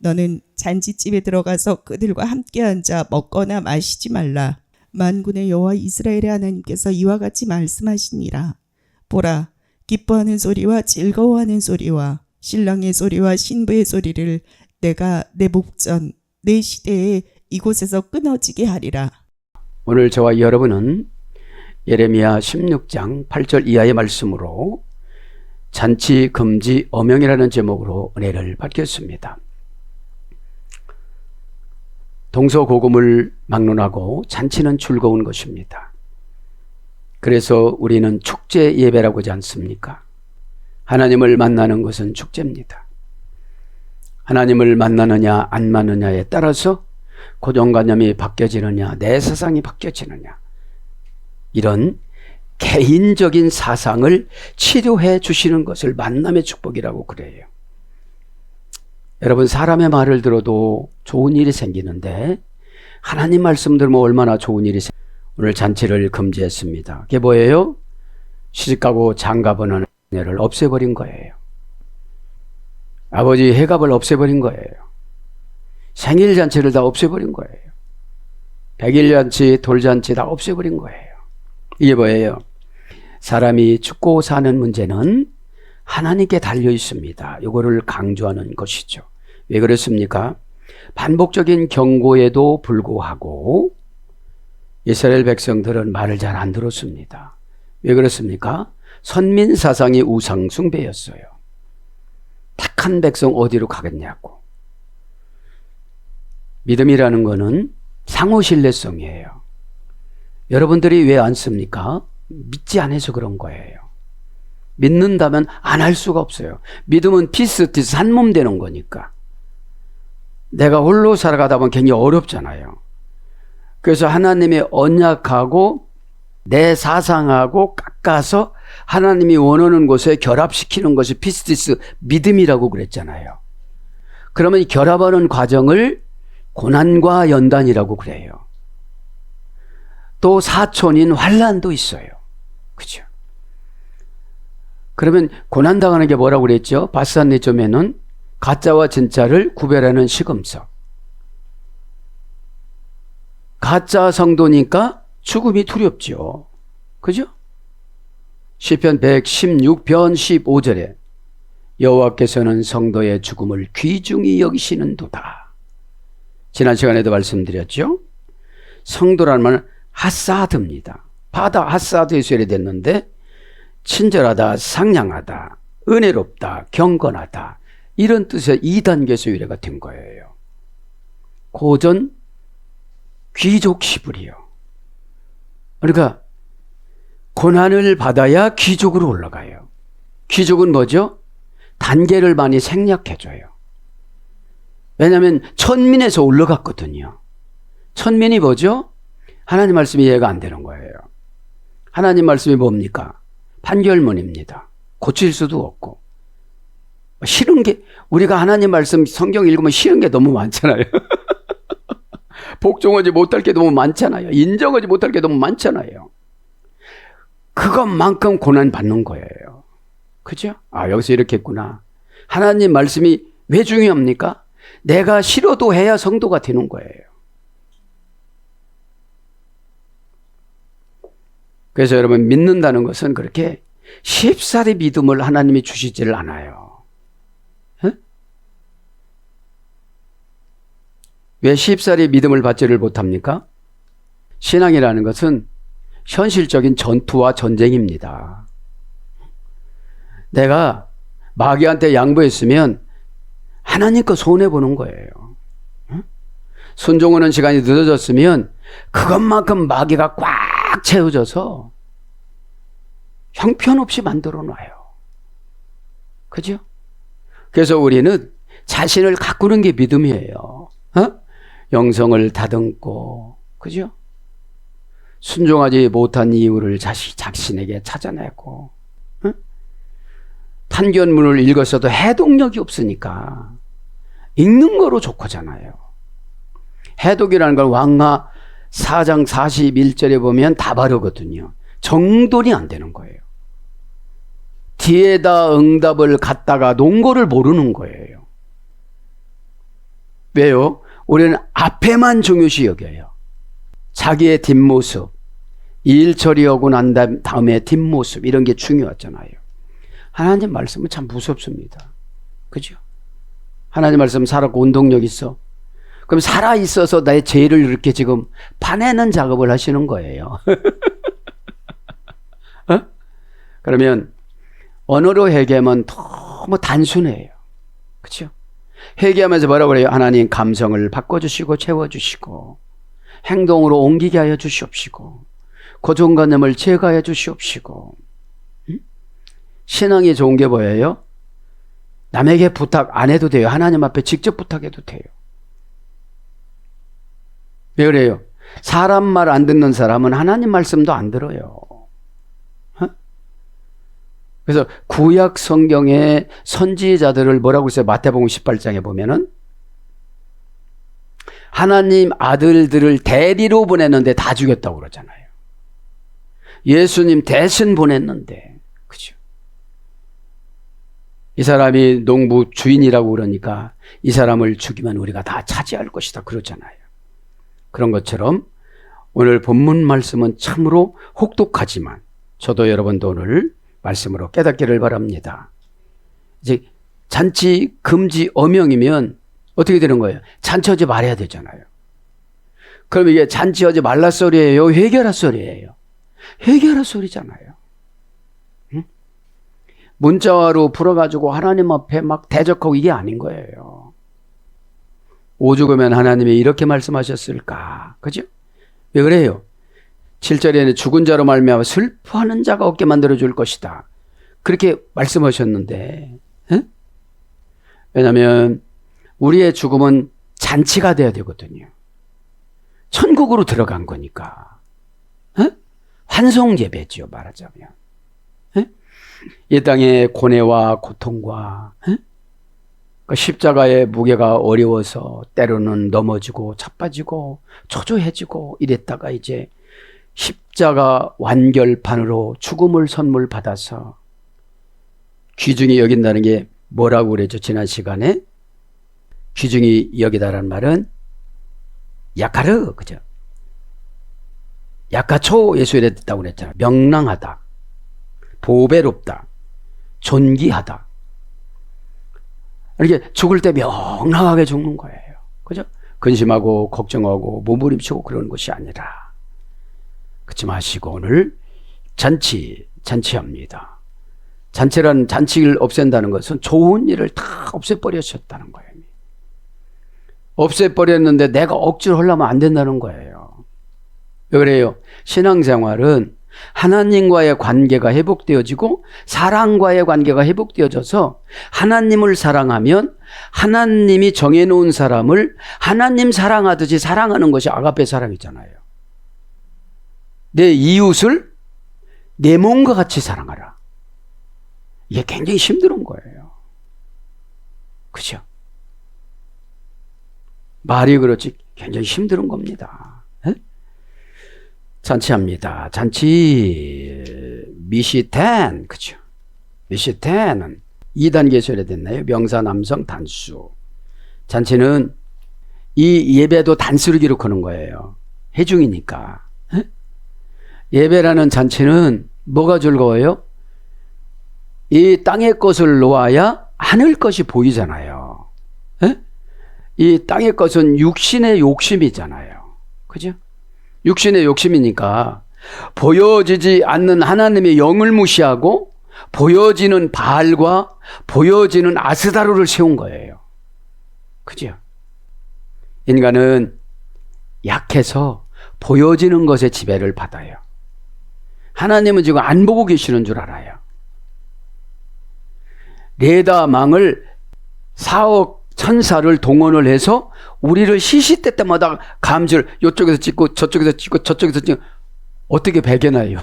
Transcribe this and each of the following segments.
너는 잔치집에 들어가서 그들과 함께 앉아 먹거나 마시지 말라. 만군의 여호와 이스라엘의 하나님께서 이와 같이 말씀하시니라. 보라, 기뻐하는 소리와 즐거워하는 소리와 신랑의 소리와 신부의 소리를 내가 내 목전 내 시대에 이곳에서 끊어지게 하리라. 오늘 저와 여러분은 예레미야 16장 8절 이하의 말씀으로 잔치 금지 어명이라는 제목으로 은혜를 받겠습니다. 동서고금을 막론하고 잔치는 즐거운 것입니다. 그래서 우리는 축제 예배라고 하지 않습니까? 하나님을 만나는 것은 축제입니다. 하나님을 만나느냐 안 만나느냐에 따라서 고정관념이 바뀌어지느냐 내 사상이 바뀌어지느냐, 이런 개인적인 사상을 치료해 주시는 것을 만남의 축복이라고 그래요. 여러분, 사람의 말을 들어도 좋은 일이 생기는데 하나님 말씀 들으면 얼마나 좋은 일이 생깁니까? 오늘 잔치를 금지했습니다. 그게 뭐예요? 시집가고 장가보는 애를 없애버린 거예요. 아버지 해갑을 없애버린 거예요. 생일잔치를 다 없애버린 거예요. 백일잔치, 돌잔치 다 없애버린 거예요. 이게 뭐예요? 사람이 죽고 사는 문제는 하나님께 달려 있습니다. 이거를 강조하는 것이죠. 왜 그렇습니까? 반복적인 경고에도 불구하고 이스라엘 백성들은 말을 잘 안 들었습니다. 왜 그렇습니까? 선민 사상이 우상 숭배였어요. 택한 백성 어디로 가겠냐고. 믿음이라는 거는 상호 신뢰성이에요. 여러분들이 왜 안 씁니까? 믿지 않아서 그런 거예요. 믿는다면 안 할 수가 없어요. 믿음은 피스티스 한 몸 되는 거니까. 내가 홀로 살아가다 보면 굉장히 어렵잖아요. 그래서 하나님의 언약하고 내 사상하고 깎아서 하나님이 원하는 곳에 결합시키는 것이 피스티스 믿음이라고 그랬잖아요. 그러면 이 결합하는 과정을 고난과 연단이라고 그래요. 또 사촌인 환난도 있어요. 그죠? 그러면 고난당하는 게 뭐라고 그랬죠? 바산네점에는 가짜와 진짜를 구별하는 시금석. 가짜 성도니까 죽음이 두렵죠. 그죠? 시편 116편 15절에 여호와께서는 성도의 죽음을 귀중히 여기시는도다. 지난 시간에도 말씀드렸죠. 성도라는 말은 하사드입니다. 바다 하사드에서 유래됐는데 친절하다, 상냥하다, 은혜롭다, 경건하다, 이런 뜻의 2단계에서 유래가 된 거예요. 고전 귀족 시불이요. 그러니까 고난을 받아야 귀족으로 올라가요. 귀족은 뭐죠? 단계를 많이 생략해줘요. 왜냐하면 천민에서 올라갔거든요. 천민이 뭐죠? 하나님 말씀이 이해가 안 되는 거예요. 하나님 말씀이 뭡니까? 판결문입니다. 고칠 수도 없고. 싫은 게, 우리가 하나님 말씀 성경 읽으면 싫은 게 너무 많잖아요. 복종하지 못할 게 너무 많잖아요. 인정하지 못할 게 너무 많잖아요. 그것만큼 고난 받는 거예요. 그죠? 아, 여기서 이렇게 했구나. 하나님 말씀이 왜 중요합니까? 내가 싫어도 해야 성도가 되는 거예요. 그래서 여러분, 믿는다는 것은 그렇게 쉽사리 믿음을 하나님이 주시지를 않아요. 에? 왜 쉽사리 믿음을 받지를 못합니까? 신앙이라는 것은 현실적인 전투와 전쟁입니다. 내가 마귀한테 양보했으면 하나님 거 손해보는 거예요. 순종하는 시간이 늦어졌으면 그것만큼 마귀가 꽉 채워져서 형편없이 만들어 놔요. 그죠? 그래서 우리는 자신을 가꾸는 게 믿음이에요. 영성을 다듬고, 그죠? 순종하지 못한 이유를 자신에게 찾아내고, 판결문을 읽었어도 해독력이 없으니까 읽는 거로 좋고잖아요. 해독이라는 걸 왕하 4장 41절에 보면 다 바르거든요. 정돈이 안 되는 거예요. 뒤에다 응답을 갖다가 논거를 모르는 거예요. 왜요? 우리는 앞에만 중요시 여겨요. 자기의 뒷모습, 일 처리하고 난 다음에 뒷모습, 이런 게 중요하잖아요. 하나님 말씀은 참 무섭습니다. 그죠? 하나님 말씀 살았고 운동력 있어. 그럼 살아있어서 나의 죄를 이렇게 지금 파내는 작업을 하시는 거예요. 어? 그러면 언어로 회개하면 너무 단순해요. 그렇죠? 회개하면서 뭐라고 그래요? 하나님 감성을 바꿔주시고 채워주시고 행동으로 옮기게 하여 주시옵시고 고정관념을 제거하여 주시옵시고. 신앙이 좋은 게 뭐예요? 남에게 부탁 안 해도 돼요. 하나님 앞에 직접 부탁해도 돼요. 왜 그래요? 사람 말 안 듣는 사람은 하나님 말씀도 안 들어요. 그래서 구약 성경의 선지자들을 뭐라고 했어요? 마태복음 18장에 보면은 하나님 아들들을 대리로 보냈는데 다 죽였다고 그러잖아요. 예수님 대신 보냈는데, 그죠? 이 사람이 농부 주인이라고 그러니까 이 사람을 죽이면 우리가 다 차지할 것이다 그러잖아요. 그런 것처럼 오늘 본문 말씀은 참으로 혹독하지만 저도 여러분도 오늘 말씀으로 깨닫기를 바랍니다. 이제 잔치 금지 어명이면 어떻게 되는 거예요? 잔치하지 말아야 되잖아요. 그럼 이게 잔치하지 말라 소리예요? 회개하라 소리예요? 회개하라 소리잖아요. 응? 문자로 풀어가지고 하나님 앞에 막 대적하고 이게 아닌 거예요. 오죽하면 하나님이 이렇게 말씀하셨을까? 그죠? 왜 그래요? 7절에는 죽은 자로 말미암아 슬퍼하는 자가 없게 만들어줄 것이다. 그렇게 말씀하셨는데, 에? 왜냐하면 우리의 죽음은 잔치가 돼야 되거든요. 천국으로 들어간 거니까. 에? 환송 예배지요, 말하자면. 에? 이 땅의 고뇌와 고통과 십자가의 무게가 어려워서 때로는 넘어지고 자빠지고 초조해지고 이랬다가 이제 십자가 완결판으로 죽음을 선물 받아서 귀중히 여긴다는 게 뭐라고 그랬죠? 지난 시간에 귀중히 여기다라는 말은 야카르, 그죠? 야카초 예수 이랬다고 그랬잖아요. 명랑하다, 보배롭다, 존귀하다. 이렇게 죽을 때 명랑하게 죽는 거예요. 그죠? 근심하고 걱정하고 몸부림치고 그러는 것이 아니라. 그렇지 마시고 오늘 잔치합니다. 잔치라는 잔치를 없앤다는 것은 좋은 일을 다 없애버리셨다는 거예요. 없애버렸는데 내가 억지로 하려면 안 된다는 거예요. 왜 그래요? 신앙생활은 하나님과의 관계가 회복되어지고 사랑과의 관계가 회복되어져서 하나님을 사랑하면 하나님이 정해놓은 사람을 하나님 사랑하듯이 사랑하는 것이 아가페 사랑이잖아요. 내 이웃을 내 몸과 같이 사랑하라. 이게 굉장히 힘든 거예요. 그죠? 말이 그렇지 굉장히 힘든 겁니다. 에? 잔치합니다. 잔치 미시텐, 그죠? 미시텐은 2단계에서 이래 됐나요? 명사, 남성, 단수. 잔치는 이 예배도 단수를 기록하는 거예요. 해중이니까. 에? 예배라는 잔치는 뭐가 즐거워요? 이 땅의 것을 놓아야 하늘 것이 보이잖아요. 에? 이 땅의 것은 육신의 욕심이잖아요. 그죠? 육신의 욕심이니까 보여지지 않는 하나님의 영을 무시하고 보여지는 바알과 보여지는 아스다로를 세운 거예요. 그죠? 인간은 약해서 보여지는 것에 지배를 받아요. 하나님은 지금 안 보고 계시는 줄 알아요. 레다망을 4억 천사를 동원을 해서 우리를 시시때 때마다 감지를 이쪽에서 찍고 저쪽에서 찍고 저쪽에서 찍고 어떻게 배겨나요?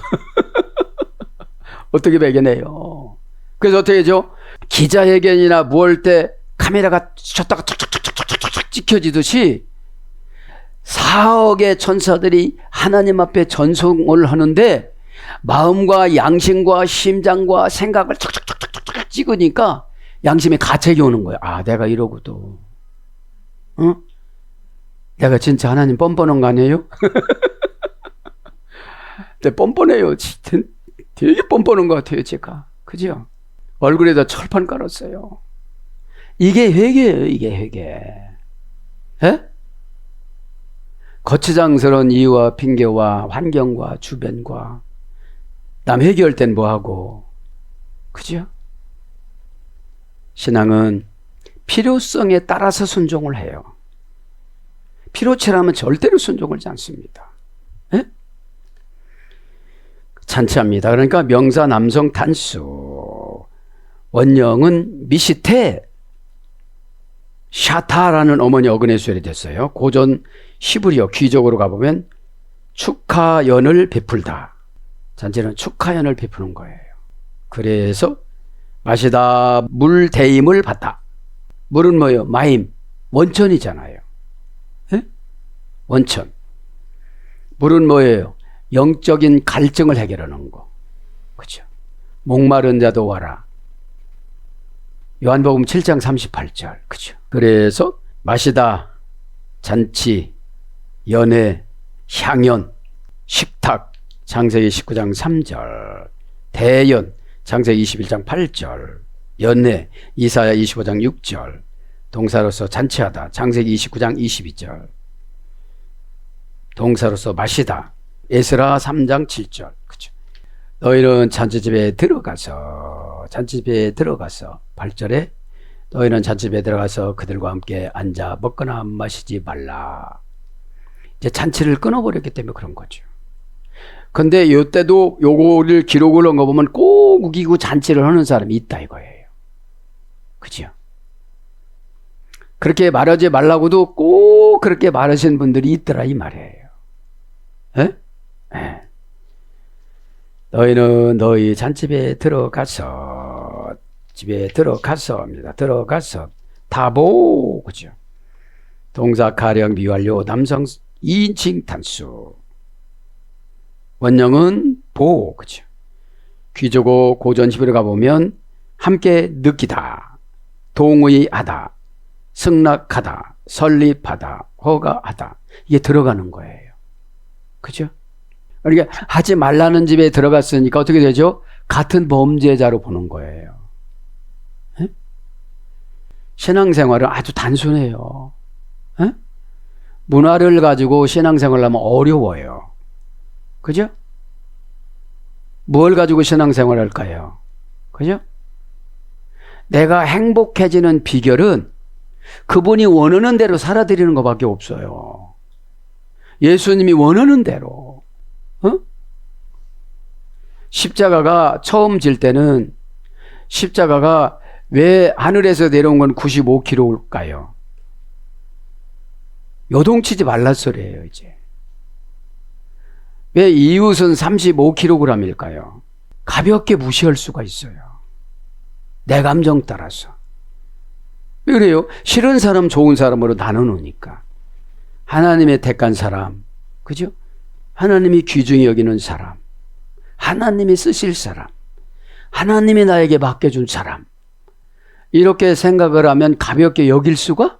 어떻게 배겨내요? 그래서 어떻게 하죠? 기자회견이나 뭐 할 때 카메라가 쳤다가 툭툭툭툭툭툭 찍혀지듯이 4억의 천사들이 하나님 앞에 전송을 하는데 마음과 양심과 심장과 생각을 툭툭툭툭툭 찍으니까 양심에 가책이 오는 거예요. 아, 내가 이러고도 내가 진짜 하나님 뻔뻔한 거 아니에요? 근데 뻔뻔해요. 되게 뻔뻔한 것 같아요, 제가. 그죠? 얼굴에다 철판 깔았어요. 이게 회개예요, 이게 회개. 예? 거치장스러운 이유와 핑계와 환경과 주변과 남 회개할 땐 뭐하고. 그죠? 신앙은 필요성에 따라서 순종을 해요. 필요치 않으면 절대로 순종하지 않습니다. 예? 잔치합니다. 그러니까 명사 남성 단수. 원형은 미시테 샤타라는 어머니 어근의 수열이 됐어요. 고전 히브리어 귀족으로 가보면 축하연을 베풀다. 잔치는 축하연을 베푸는 거예요. 그래서 마시다 물 대임을 받다. 물은 뭐예요? 마임. 원천이잖아요. 예? 원천. 물은 뭐예요? 영적인 갈증을 해결하는 거. 그죠? 목마른 자도 와라. 요한복음 7장 38절. 그죠? 그래서 마시다, 잔치, 연회, 향연, 식탁, 창세기 19장 3절, 대연, 창세기 21장 8절, 연회, 이사야 25장 6절, 동사로서 잔치하다, 창세기 29장 22절, 동사로서 마시다, 에스라 3장 7절. 그죠? 너희는 잔치집에 들어가서 8절에 너희는 잔치집에 들어가서 그들과 함께 앉아 먹거나 마시지 말라. 이제 잔치를 끊어버렸기 때문에 그런 거죠. 근데 요때도 요거를 기록을 한 거 보면 꼭 우기고 잔치를 하는 사람이 있다 이거예요. 그죠? 그렇게 말하지 말라고도 꼭 그렇게 말하신 분들이 있더라 이 말이에요. 에? 에. 너희는 너희 잔집에 들어가서 합니다. 들어가서 타보. 그죠? 동사 가령 미완료 남성 2인칭 단수. 원형은 보. 그죠? 귀족어 고전 히브리어 가보면 함께 느끼다, 동의하다, 승낙하다, 설립하다, 허가하다. 이게 들어가는 거예요. 그죠? 그러니까 하지 말라는 집에 들어갔으니까 어떻게 되죠? 같은 범죄자로 보는 거예요. 에? 신앙생활은 아주 단순해요. 에? 문화를 가지고 신앙생활을 하면 어려워요. 그죠? 뭘 가지고 신앙생활을 할까요? 그죠? 내가 행복해지는 비결은 그분이 원하는 대로 살아드리는 것밖에 없어요. 예수님이 원하는 대로. 십자가가 처음 질 때는 십자가가 왜 하늘에서 내려온 건 95kg일까요? 요동치지 말란 소리예요, 이제. 왜 이웃은 35kg일까요? 가볍게 무시할 수가 있어요. 내 감정 따라서. 왜 그래요? 싫은 사람, 좋은 사람으로 나눠놓으니까. 하나님의 택한 사람, 그죠? 하나님이 귀중히 여기는 사람, 하나님이 쓰실 사람, 하나님이 나에게 맡겨준 사람, 이렇게 생각을 하면 가볍게 여길 수가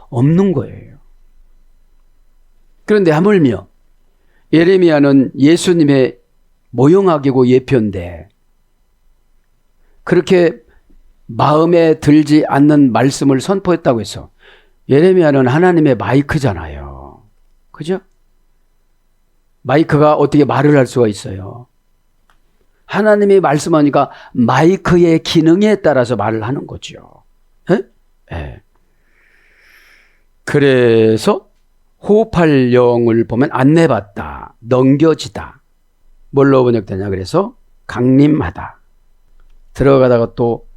없는 거예요. 그런데 하물며 예레미야는 예수님의 모형학이고 예표인데 그렇게 마음에 들지 않는 말씀을 선포했다고 해서 예레미야는 하나님의 마이크잖아요. 그죠? 마이크가 어떻게 말을 할 수가 있어요? 하나님이 말씀하니까 마이크의 기능에 따라서 말을 하는 거죠. 에? 에. 그래서 호흡할 영을 보면 안내받다, 넘겨지다. 뭘로 번역되냐? 그래서 강림하다. 들어가다가 또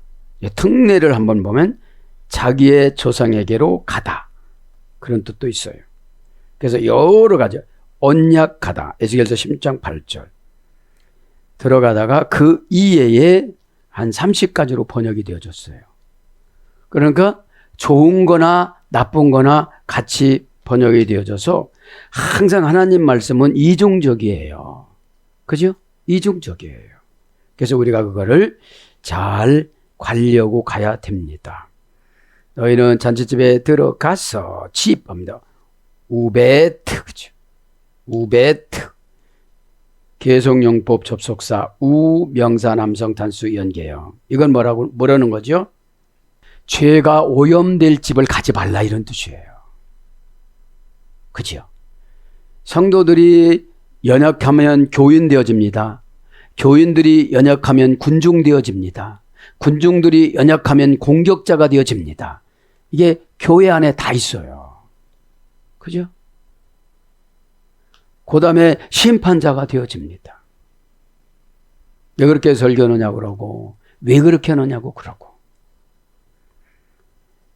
특례를 한번 보면 자기의 조상에게로 가다. 그런 뜻도 있어요. 그래서 여러 가지. 언약하다. 에스겔서 16장 8절. 들어가다가 그 이외에 한 30가지로 번역이 되어졌어요. 그러니까 좋은 거나 나쁜 거나 같이 번역이 되어져서 항상 하나님 말씀은 이중적이에요. 그죠? 이중적이에요. 그래서 우리가 그거를 잘 관리하고 가야 됩니다. 너희는 잔치집에 들어가서 집합니다. 우베트, 그죠? 우베트. 계속용법 접속사 우 명사 남성 단수 연계형. 이건 뭐라는 거죠? 죄가 오염될 집을 가지 말라 이런 뜻이에요. 그죠? 성도들이 연약하면 교인 되어집니다. 교인들이 연약하면 군중 되어집니다. 군중들이 연약하면 공격자가 되어집니다. 이게 교회 안에 다 있어요. 그죠? 그 다음에 심판자가 되어집니다. 왜 그렇게 설교하느냐고 그러고, 왜 그렇게 하느냐고 그러고.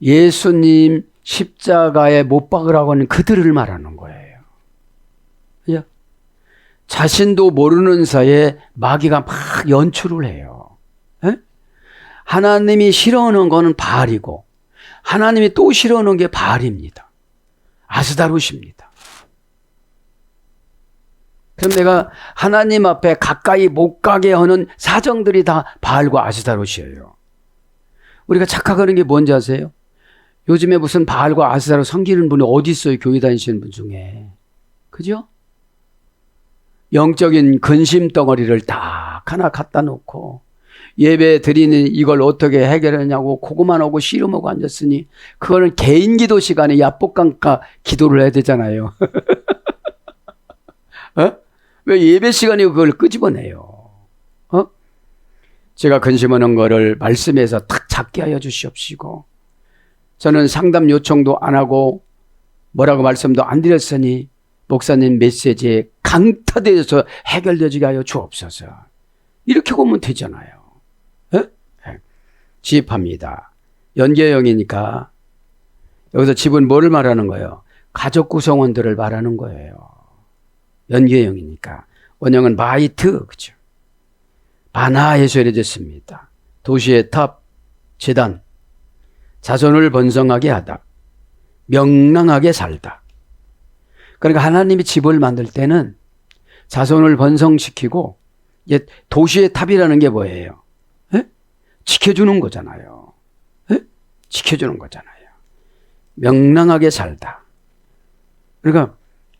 예수님 십자가에 못 박으라고 하는 그들을 말하는 거예요. 그죠? 자신도 모르는 사이에 마귀가 막 연출을 해요. 에? 하나님이 싫어하는 거는 바알이고, 하나님이 또 싫어하는 게 바알입니다. 아스다롯입니다. 그럼 내가 하나님 앞에 가까이 못 가게 하는 사정들이 다 바알과 아스다롯이에요. 우리가 착각하는 게 뭔지 아세요? 요즘에 무슨 바알과 아스다롯 섬기는 분이 어디 있어요? 교회 다니시는 분 중에. 그죠? 영적인 근심 덩어리를 딱 하나 갖다 놓고 예배 드리는 이걸 어떻게 해결하냐고 고구마 오고 씨름하고 앉았으니 그거는 개인 기도 시간에 야복강가 기도를 해야 되잖아요. 어? 왜 예배 시간에 그걸 끄집어내요? 제가 근심하는 거를 말씀에서 탁 잡게 하여 주시옵시고, 저는 상담 요청도 안 하고 뭐라고 말씀도 안 드렸으니 목사님 메시지에 강타되어서 해결되게 하여 주옵소서. 이렇게 보면 되잖아요. 집합니다. 연계형이니까 여기서 집은 뭐를 말하는 거예요? 가족 구성원들을 말하는 거예요. 연계형이니까. 원형은 바이트, 그죠? 바나에서 해제됐습니다. 도시의 탑, 재단, 자손을 번성하게 하다, 명랑하게 살다. 그러니까 하나님이 집을 만들 때는 자손을 번성시키고, 도시의 탑이라는 게 뭐예요? 에? 지켜주는 거잖아요. 에? 지켜주는 거잖아요. 명랑하게 살다. 그러니까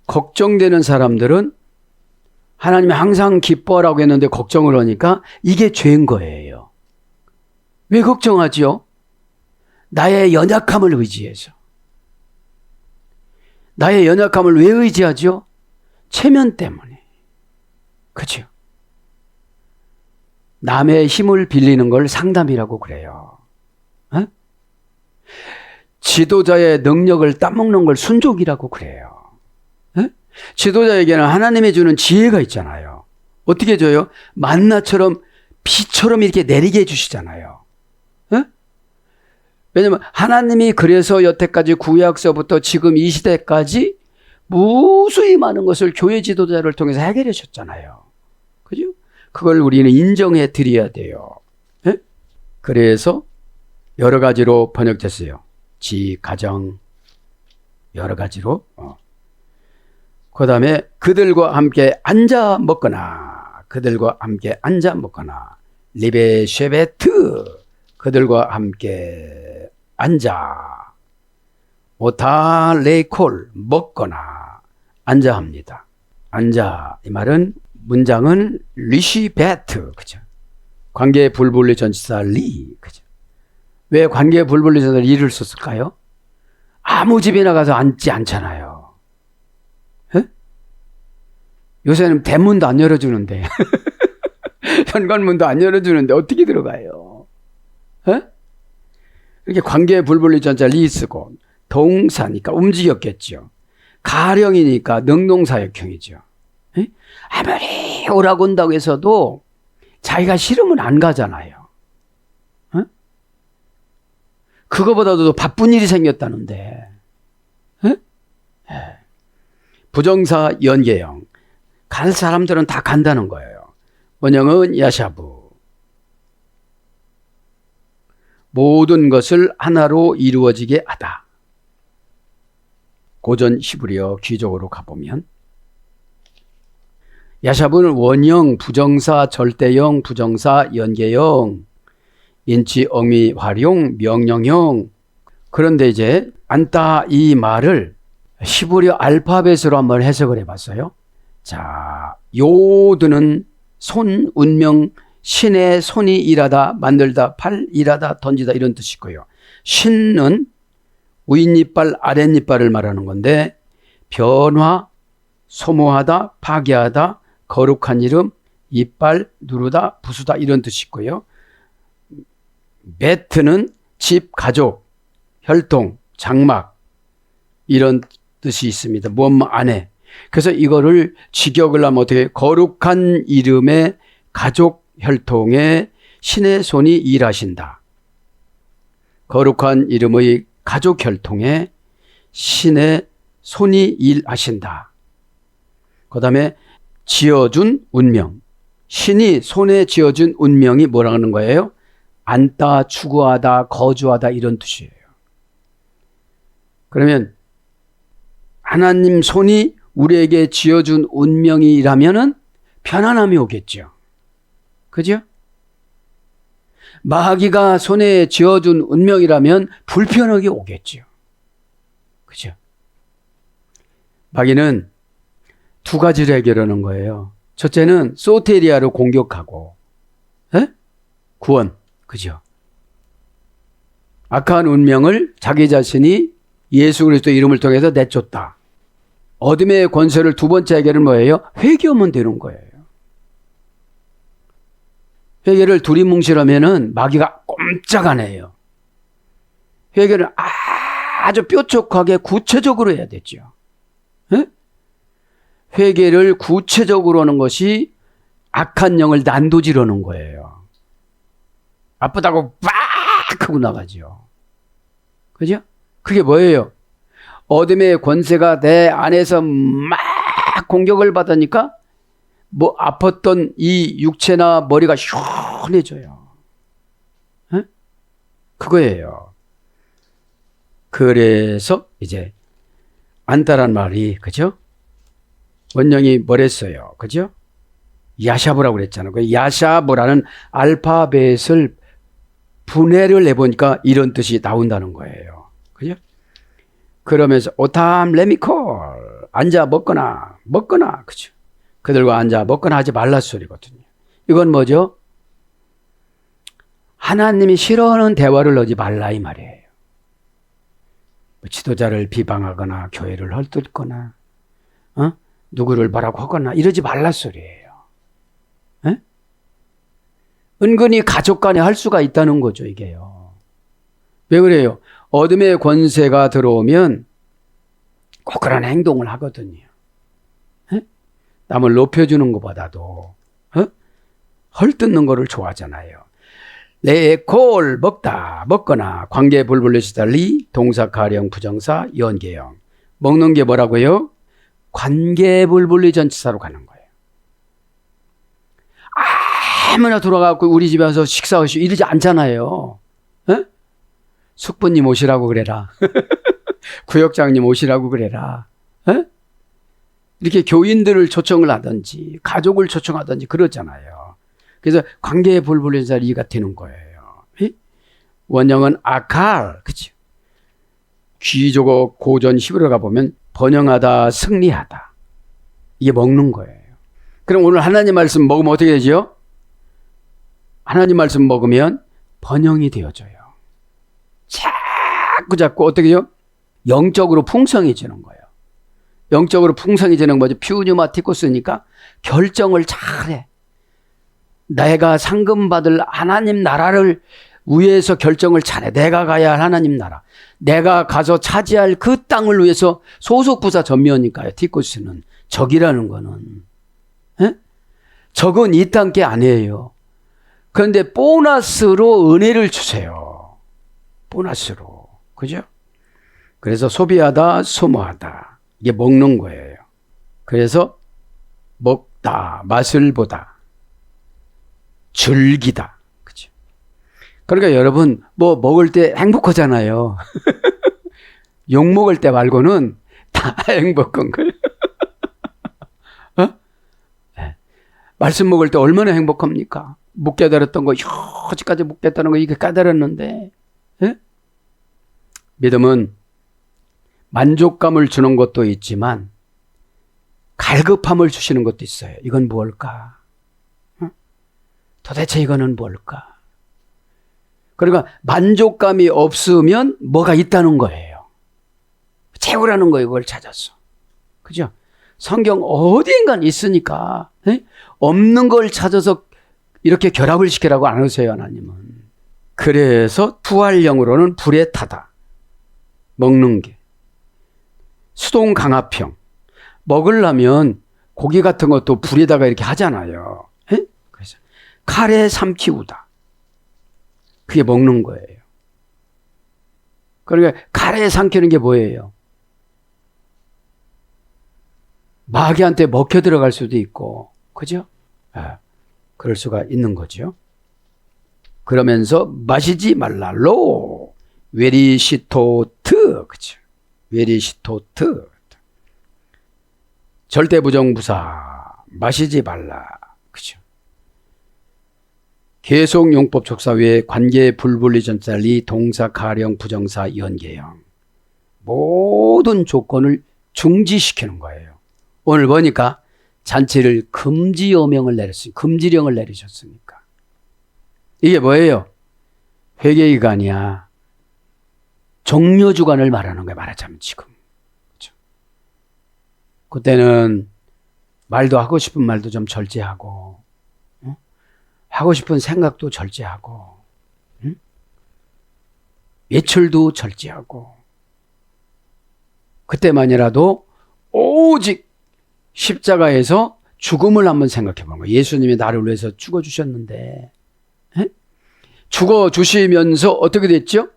걱정되는 사람들은 하나님이 항상 기뻐하라고 했는데 걱정을 하니까 이게 죄인 거예요. 왜 걱정하지요? 나의 연약함을 의지해서. 나의 연약함을 왜 의지하죠? 체면 때문에. 그렇죠? 남의 힘을 빌리는 걸 상담이라고 그래요. 어? 지도자의 능력을 따먹는 걸 순종이라고 그래요. 지도자에게는 하나님이 주는 지혜가 있잖아요. 어떻게 줘요? 만나처럼 비처럼 이렇게 내리게 해주시잖아요. 왜냐하면 하나님이 그래서 여태까지 구약서부터 지금 이 시대까지 무수히 많은 것을 교회 지도자를 통해서 해결해 주셨잖아요. 그죠? 그걸 우리는 인정해 드려야 돼요. 그래서 여러 가지로 번역됐어요. 지, 가정, 여러 가지로. 그 다음에 그들과 함께 앉아 먹거나, 그들과 함께 앉아 먹거나, 리베 쉐베트, 그들과 함께 앉아, 오타 레이콜, 먹거나, 앉아 합니다. 앉아, 이 말은, 문장은 리시베트, 그죠? 관계 불분리 전치사 리, 그죠? 왜 관계 불분리 전치사 리를 썼을까요? 아무 집이나 가서 앉지 않잖아요. 요새는 대문도 안 열어주는데 현관문도 안 열어주는데 어떻게 들어가요? 이렇게 관계 불분리 전자 리 쓰고 동사니까 움직였겠죠. 가령이니까 능동사역형이죠. 아무리 오라고 온다고 해서도 자기가 싫으면 안 가잖아요. 그거보다도 더 바쁜 일이 생겼다는데. 부정사 연계형. 갈 사람들은 다 간다는 거예요. 원형은 야샤부. 모든 것을 하나로 이루어지게 하다. 고전 히브리어 귀족으로 가보면 야샤부는 원형, 부정사, 절대형, 부정사, 연계형, 인치, 어미, 활용, 명령형, 그런데 이제 안다 이 말을 히브리어 알파벳으로 한번 해석을 해봤어요. 자, 요드는 손, 운명, 신의 손이 일하다, 만들다, 팔, 일하다, 던지다 이런 뜻이고요. 신은 윗니빨, 아랫니빨을 말하는 건데 변화, 소모하다, 파괴하다, 거룩한 이름, 이빨, 누르다, 부수다 이런 뜻이 있고요. 매트는 집, 가족, 혈통, 장막 이런 뜻이 있습니다. 무엇 안에. 그래서 이거를 직역을 하면 어떻게 거룩한 이름의 가족 혈통에 신의 손이 일하신다. 거룩한 이름의 가족 혈통에 신의 손이 일하신다. 그 다음에 지어준 운명. 신이 손에 지어준 운명이 뭐라는 거예요? 앉다, 추구하다, 거주하다 이런 뜻이에요. 그러면 하나님 손이 우리에게 지어준 운명이라면은 편안함이 오겠죠. 그죠? 마귀가 손에 지어준 운명이라면 불편하게 오겠죠. 그죠? 마귀는 두 가지를 해결하는 거예요. 첫째는 소테리아로 공격하고, 구원. 그죠? 악한 운명을 자기 자신이 예수 그리스도 이름을 통해서 내쫓다. 어둠의 권세를 두 번째 해결은 뭐예요? 회개하면 되는 거예요. 회개를 두리뭉실하면은 마귀가 꼼짝 안 해요. 회개를 아주 뾰족하게 구체적으로 해야 되죠. 회개를 구체적으로 하는 것이 악한 영을 난도질하는 거예요. 아프다고 빡 하고 나가죠. 그죠? 그게 뭐예요? 어둠의 권세가 내 안에서 막 공격을 받으니까 뭐 아팠던 이 육체나 머리가 시원해져요. 그거예요. 그래서 이제 안다란 말이 그죠? 원령이 뭐랬어요? 그죠? 야샤브라고 그랬잖아요. 그 야샤브라는 알파벳을 분해를 해보니까 이런 뜻이 나온다는 거예요. 그죠? 그러면서 오탐 레미콜 앉아 먹거나 그죠? 그들과 앉아 먹거나 하지 말라 소리거든요. 이건 뭐죠? 하나님이 싫어하는 대화를 하지 말라 이 말이에요. 지도자를 비방하거나 교회를 헐뜯거나 누구를 뭐라고 하거나 이러지 말라 소리예요. 은근히 가족 간에 할 수가 있다는 거죠, 이게요. 왜 그래요? 어둠의 권세가 들어오면 꼭 그런 행동을 하거든요. 남을 높여주는 것보다도 헐뜯는 거를 좋아하잖아요. 레콜 먹다, 먹거나 관계 불분리시달리 동사 가령 부정사 연계형. 먹는 게 뭐라고요? 관계 불분리 전치사로 가는 거예요. 아무나 들어가고 우리 집에 와서 식사하시고 이러지 않잖아요. 숙부님 오시라고 그래라. 구역장님 오시라고 그래라. 이렇게 교인들을 초청을 하든지 가족을 초청하든지 그러잖아요. 그래서 관계의 불분리자리가 되는 거예요. 원형은 아칼, 그치? 귀족어 고전 히브리어 가보면 번영하다, 승리하다. 이게 먹는 거예요. 그럼 오늘 하나님 말씀 먹으면 어떻게 되죠? 하나님 말씀 먹으면 번영이 되어져요. 자꾸 어떻게 해요? 영적으로 풍성해지는 거예요. 영적으로 풍성해지는 거죠. 퓨뉴마티코스니까 결정을 잘해. 내가 상금받을 하나님 나라를 위해서 결정을 잘해. 내가 가야 할 하나님 나라. 내가 가서 차지할 그 땅을 위해서 소속부사 전면이니까요. 티코스는 적이라는 거는. 적은 이 땅 게 아니에요. 그런데 보너스로 은혜를 주세요. 보너스로. 그죠? 그래서 소비하다, 소모하다. 이게 먹는 거예요. 그래서 먹다, 맛을 보다, 즐기다. 그죠? 그러니까 여러분, 뭐 먹을 때 행복하잖아요. 욕 먹을 때 말고는 다 행복한 거예요. 말씀 먹을 때 얼마나 행복합니까? 못 깨달았던 거, 여지까지 못 깨달은 거, 이게 깨달았는데, 믿음은 만족감을 주는 것도 있지만 갈급함을 주시는 것도 있어요. 이건 뭘까? 도대체 이거는 뭘까? 그러니까 만족감이 없으면 뭐가 있다는 거예요. 채우라는 거예요. 그걸 찾아서. 그죠? 성경 어디인가 있으니까 없는 걸 찾아서 이렇게 결합을 시키라고 안 하세요. 하나님은. 그래서 부활령으로는 불에 타다. 먹는 게. 수동 강압형. 먹으려면 고기 같은 것도 불에다가 이렇게 하잖아요. 그래서 칼에 삼키우다. 그게 먹는 거예요. 그러니까 칼에 삼키는 게 뭐예요? 마귀한테 먹혀 들어갈 수도 있고, 그죠? 그럴 수가 있는 거죠. 그러면서 마시지 말라로 웨리시토트, 그죠? 웨리시토트. 절대 부정부사 마시지 말라, 그죠? 계속 용법 촉사 외에 관계 불분리 전달리 동사 가령 부정사 연계형 모든 조건을 중지시키는 거예요. 오늘 보니까 잔치를 금지 어명을 내렸으니 금지령을 내리셨으니까 이게 뭐예요? 회개기간이야. 종료주간을 말하는 거예요. 말하자면 지금. 그렇죠? 그때는 말도 하고 싶은 말도 좀 절제하고 하고 싶은 생각도 절제하고 외출도 절제하고 그때만이라도 오직 십자가에서 죽음을 한번 생각해 보는 거예요. 예수님이 나를 위해서 죽어주셨는데 죽어주시면서 어떻게 됐죠?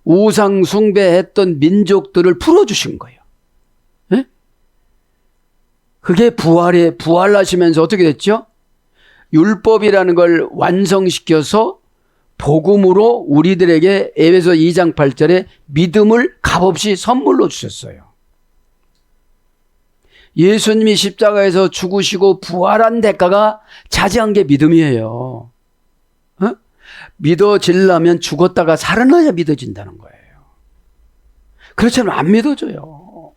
우상 숭배했던 민족들을 풀어주신 거예요. 그게 부활하시면서 어떻게 됐죠? 율법이라는 걸 완성시켜서 복음으로 우리들에게 에베소 2장 8절에 믿음을 값없이 선물로 주셨어요. 예수님이 십자가에서 죽으시고 부활한 대가가 차지한 게 믿음이에요. 믿어지려면 죽었다가 살아나야 믿어진다는 거예요. 그렇지 않으면 안 믿어져요.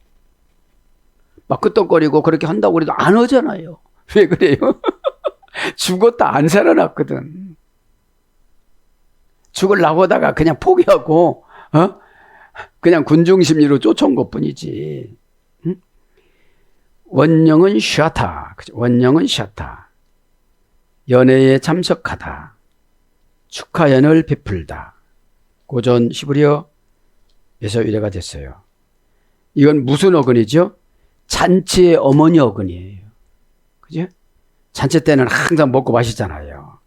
막 끄떡거리고 그렇게 한다고 해도 안 하잖아요. 왜 그래요? 죽었다 안 살아났거든. 죽으려고 하다가 그냥 포기하고 그냥 군중심리로 쫓아온 것뿐이지. 원령은 쉬었다. 원령은 쉬었다. 연회에 참석하다. 축하연을 베풀다. 고전 히브리어에서 이래가 됐어요. 이건 무슨 어근이죠? 잔치의 어머니 어근이에요. 그죠? 잔치 때는 항상 먹고 마시잖아요.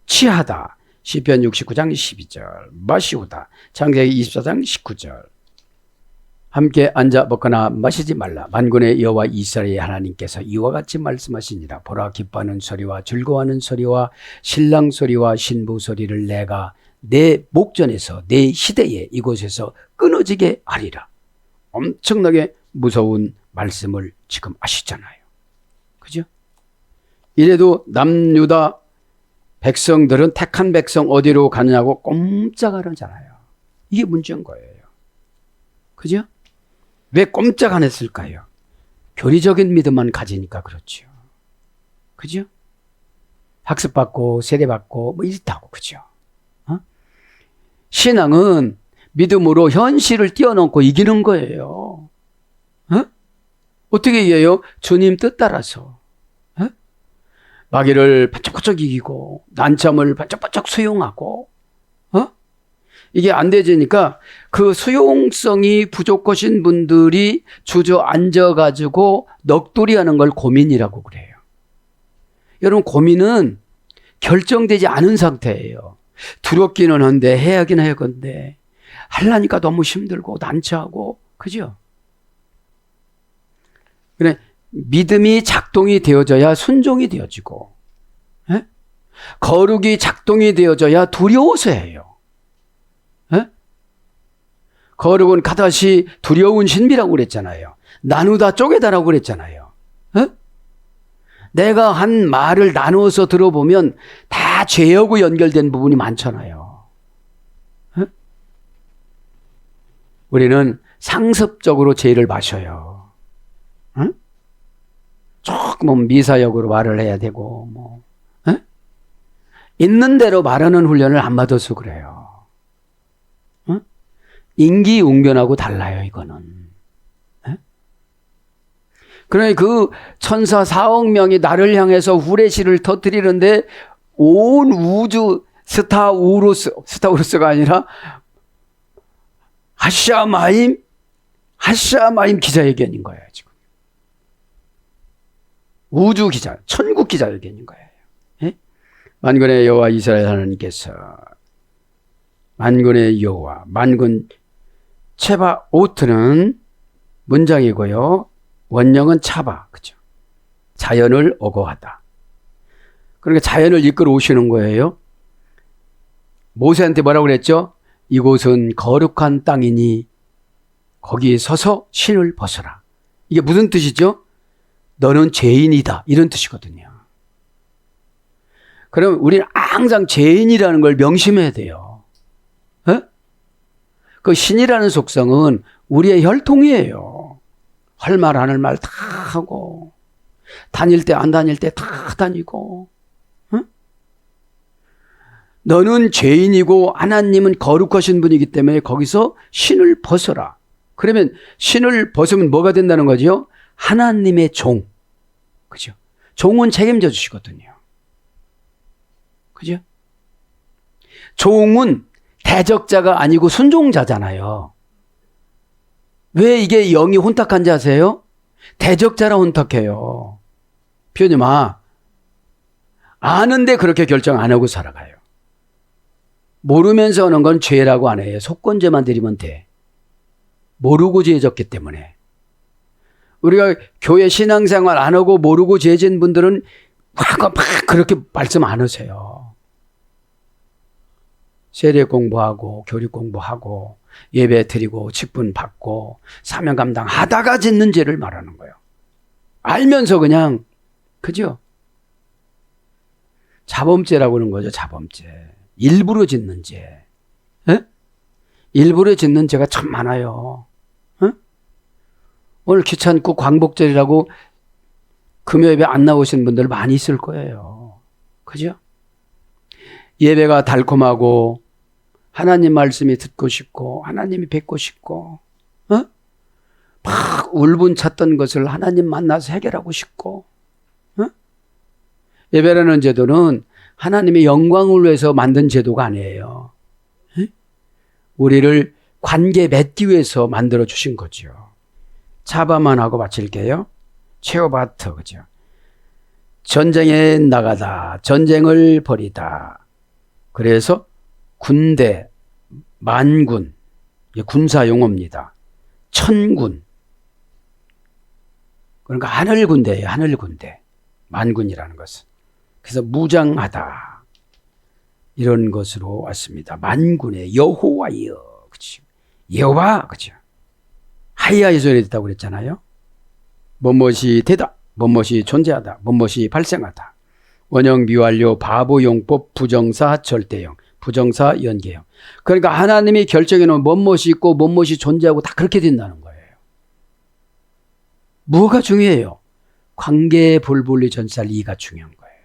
취하다. 시편 69장 12절. 마시우다. 창세기 24장 19절. 함께 앉아 먹거나 마시지 말라. 만군의 여호와 이스라엘의 하나님께서 이와 같이 말씀하시니라. 보라, 기뻐하는 소리와 즐거워하는 소리와 신랑 소리와 신부 소리를 내가 내 목전에서 내 시대에 이곳에서 끊어지게 하리라. 엄청나게 무서운 말씀을 지금 하시잖아요. 그죠? 이래도 남유다 백성들은 택한 백성 어디로 가느냐고 꼼짝 안 하잖아요. 이게 문제인 거예요. 그죠? 왜 꼼짝 안 했을까요? 교리적인 믿음만 가지니까 그렇죠. 그죠? 학습받고 세례받고 뭐 이렇다고. 그죠? 신앙은 믿음으로 현실을 뛰어넘고 이기는 거예요. 어떻게 이겨요? 주님 뜻 따라서. 마귀를 반짝반짝 이기고 난참을 반짝반짝 수용하고 이게 안 되지니까 그 수용성이 부족하신 분들이 주저앉아가지고 넋두리하는 걸 고민이라고 그래요. 여러분, 고민은 결정되지 않은 상태예요. 두렵기는 한데 해야긴 해야 건데 하려니까 너무 힘들고 난처하고, 그죠? 그래, 믿음이 작동이 되어져야 순종이 되어지고, 거룩이 작동이 되어져야 두려워서 해요. 거룩은 가다시 두려운 신비라고 그랬잖아요. 나누다 쪼개다라고 그랬잖아요. 내가 한 말을 나누어서 들어보면 다 죄하고 연결된 부분이 많잖아요. 우리는 상습적으로 죄를 마셔요. 응? 조금 미사역으로 말을 해야 되고, 뭐, 응? 있는 대로 말하는 훈련을 안 받아서 그래요. 응? 임기응변하고 달라요, 이거는. 그러니까 그 천사 4억 명이 나를 향해서 후레쉬를 터뜨리는데 온 우주 스타우루스가 아니라 하샤마임 기자회견인 거예요, 지금. 우주 기자, 천국 기자회견인 거예요. 예? 만군의 여호와 이스라엘 하나님께서 만군의 여호와, 만군 체바오트는 문장이고요. 원형은 차바, 그죠? 자연을 어거하다. 그러니까 자연을 이끌어 오시는 거예요. 모세한테 뭐라고 그랬죠? 이곳은 거룩한 땅이니 거기에 서서 신을 벗어라. 이게 무슨 뜻이죠? 너는 죄인이다. 이런 뜻이거든요. 그럼 우리는 항상 죄인이라는 걸 명심해야 돼요. 에? 그 신이라는 속성은 우리의 혈통이에요. 할 말 안 할 말 다 하고 다닐 때 안 다닐 때 다 다니고. 응? 너는 죄인이고 하나님은 거룩하신 분이기 때문에 거기서 신을 벗어라. 그러면 신을 벗으면 뭐가 된다는 거죠? 하나님의 종. 그죠? 종은 책임져 주시거든요. 그죠? 종은 대적자가 아니고 순종자잖아요. 왜 이게 영이 혼탁한지 아세요? 대적자라 혼탁해요. 표현이마, 아는데 그렇게 결정 안 하고 살아가요. 모르면서 하는 건 죄라고 안 해요. 속건죄만 드리면 돼. 모르고 죄졌기 때문에. 우리가 교회 신앙생활 안 하고 모르고 죄진 분들은 막 그렇게 말씀 안 하세요. 세례 공부하고 교리 공부하고 예배 드리고 직분 받고 사명 감당하다가 짓는 죄를 말하는 거예요. 알면서 그냥, 그죠? 자범죄라고 하는 거죠. 자범죄. 일부러 짓는 죄. 에? 일부러 짓는 죄가 참 많아요. 에? 오늘 귀찮고 광복절이라고 금요예배 안 나오시는 분들 많이 있을 거예요. 그죠? 예배가 달콤하고 하나님 말씀이 듣고 싶고 하나님이 뵙고 싶고 막 울분 찼던 것을 하나님 만나서 해결하고 싶고 예배라는 제도는 하나님의 영광을 위해서 만든 제도가 아니에요. 우리를 관계 맺기 위해서 만들어 주신 거죠. 차바만 하고 마칠게요. 체오바트, 그죠? 전쟁에 나가다, 전쟁을 벌이다. 그래서 군대, 만군, 군사 용어입니다. 천군. 그러니까 하늘 군대예요. 하늘 군대. 만군이라는 것은. 그래서 무장하다. 이런 것으로 왔습니다. 만군의 여호와여. 그렇죠? 여호와, 그렇죠? 하이하이 소리 듣다고 그랬잖아요. 뭐뭇이 되다. 뭐뭇이 존재하다. 뭐뭇이 발생하다. 원형, 미완료, 바보, 용법, 부정사, 절대형, 부정사, 연계형. 그러니까 하나님이 결정해 놓은 뭐뭇이 있고 뭐뭇이 존재하고 다 그렇게 된다는 거예요. 뭐가 중요해요? 관계의 볼볼리 전살 이가 중요한 거예요.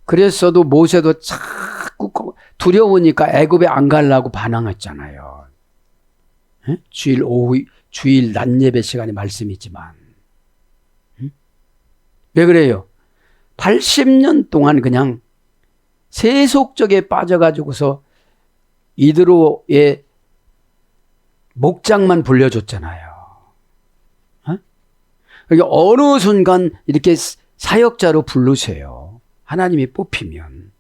그랬어도 모세도 자꾸 두려우니까 애굽에 안 가려고 반항했잖아요. 주일 오후, 주일 낮 예배 시간에 말씀이지만. 왜 그래요? 80년 동안 그냥 세속적에 빠져가지고서 이드로의 목장만 불려줬잖아요. 그러니까 어느 순간 이렇게 사역자로 부르세요. 하나님이 뽑히면.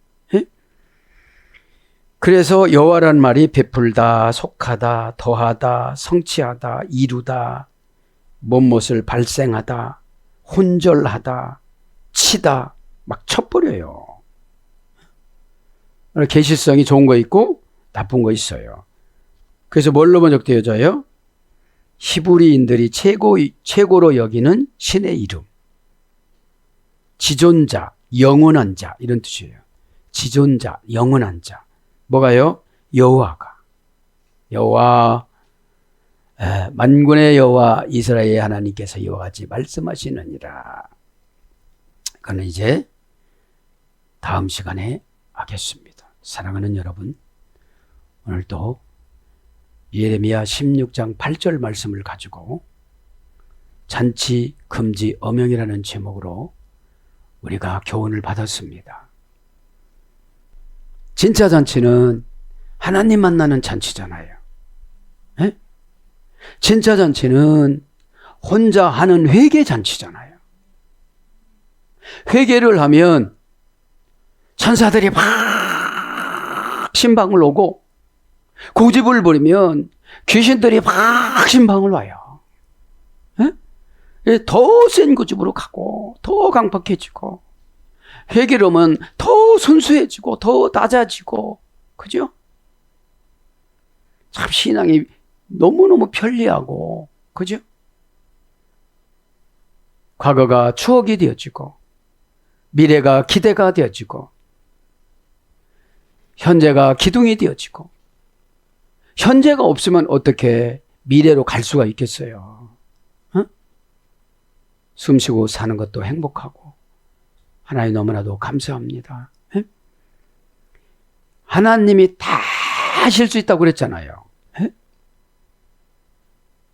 그래서 여호와란 말이 베풀다, 속하다, 더하다, 성취하다, 이루다, 무엇을 발생하다, 혼절하다, 치다, 막 쳐버려요. 계시성이 좋은 거 있고 나쁜 거 있어요. 그래서 뭘로 번역되어져요? 히브리인들이 최고로 여기는 신의 이름. 지존자, 영원한 자 이런 뜻이에요. 지존자, 영원한 자. 뭐가요? 여호와가. 여호와 만군의 여호와 이스라엘의 하나님께서 이와 같이 말씀하시느니라. 그는 이제 다음 시간에 하겠습니다. 사랑하는 여러분, 오늘도 예레미야 16장 8절 말씀을 가지고 잔치 금지 엄명이라는 제목으로 우리가 교훈을 받았습니다. 진짜 잔치는 하나님 만나는 잔치잖아요. 에? 진짜 잔치는 혼자 하는 회개 잔치잖아요. 회개를 하면 천사들이 막 신방을 오고, 고집을 부리면 귀신들이 막 신방을 와요. 더 센 고집으로 가고 더 강팍해지고, 회개를 하면 더 순수해지고 더 낮아지고, 그죠? 참 신앙이 너무너무 편리하고, 그죠? 과거가 추억이 되어지고 미래가 기대가 되어지고 현재가 기둥이 되어지고, 현재가 없으면 어떻게 미래로 갈 수가 있겠어요? 숨쉬고 사는 것도 행복하고 하나님 너무나도 감사합니다. 하나님이 다 하실 수 있다고 그랬잖아요.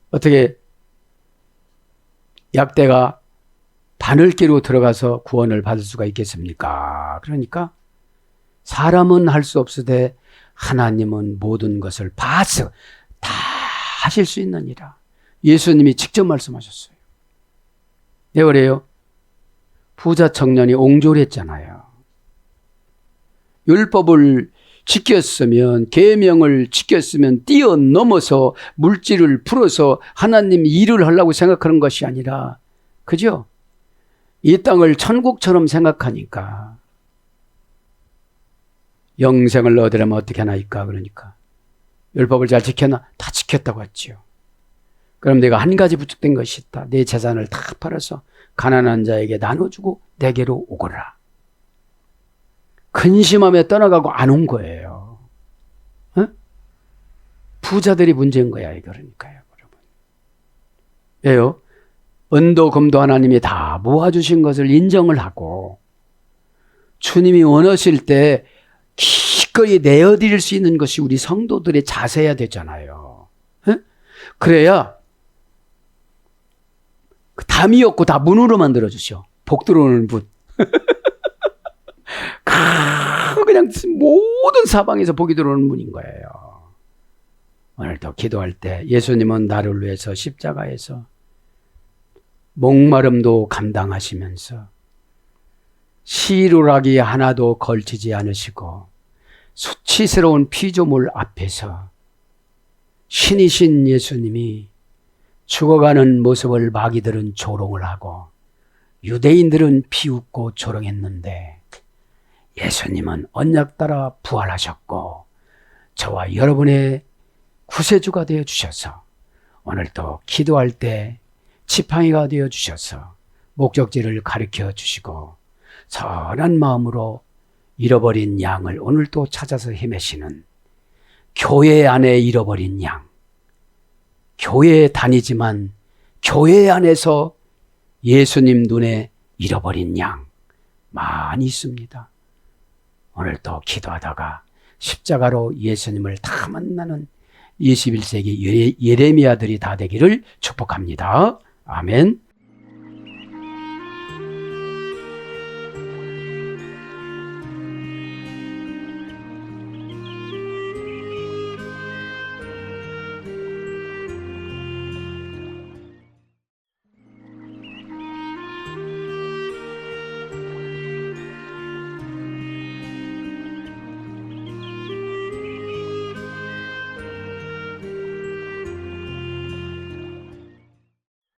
어떻게 약대가 바늘기로 들어가서 구원을 받을 수가 있겠습니까? 그러니까 사람은 할 수 없으되 하나님은 모든 것을 봐서 다 하실 수 있느니라. 예수님이 직접 말씀하셨어요. 왜 그래요? 부자 청년이 옹졸했잖아요. 율법을 지켰으면, 계명을 지켰으면 뛰어넘어서 물질을 풀어서 하나님 일을 하려고 생각하는 것이 아니라, 그죠? 이 땅을 천국처럼 생각하니까 영생을 얻으려면 어떻게 하나이까? 그러니까 율법을 잘 지켰나? 다 지켰다고 했지요. 그럼 내가 한 가지 부족된 것이 있다. 내 재산을 다 팔아서 가난한 자에게 나눠주고 내게로 오거라. 근심하며 떠나가고 안 온 거예요. 부자들이 문제인 거야, 그러니까요, 여러분. 왜요? 은도 금도 하나님이 다 모아주신 것을 인정을 하고, 주님이 원하실 때 기꺼이 내어드릴 수 있는 것이 우리 성도들의 자세야 되잖아요. 그래야 담이 없고 다 문으로 만들어주셔. 복 들어오는 문. 그냥 모든 사방에서 복이 들어오는 문인 거예요. 오늘도 기도할 때 예수님은 나를 위해서 십자가에서 목마름도 감당하시면서 시루라기 하나도 걸치지 않으시고 수치스러운 피조물 앞에서 신이신 예수님이 죽어가는 모습을 마귀들은 조롱을 하고 유대인들은 비웃고 조롱했는데, 예수님은 언약 따라 부활하셨고 저와 여러분의 구세주가 되어 주셔서 오늘도 기도할 때 지팡이가 되어 주셔서 목적지를 가르쳐 주시고 선한 마음으로 잃어버린 양을 오늘도 찾아서 헤매시는 교회 안에 잃어버린 양, 교회에 다니지만 교회 안에서 예수님 눈에 잃어버린 양 많이 있습니다. 오늘도 기도하다가 십자가로 예수님을 다 만나는 21세기 예레미야들이 다 되기를 축복합니다. 아멘.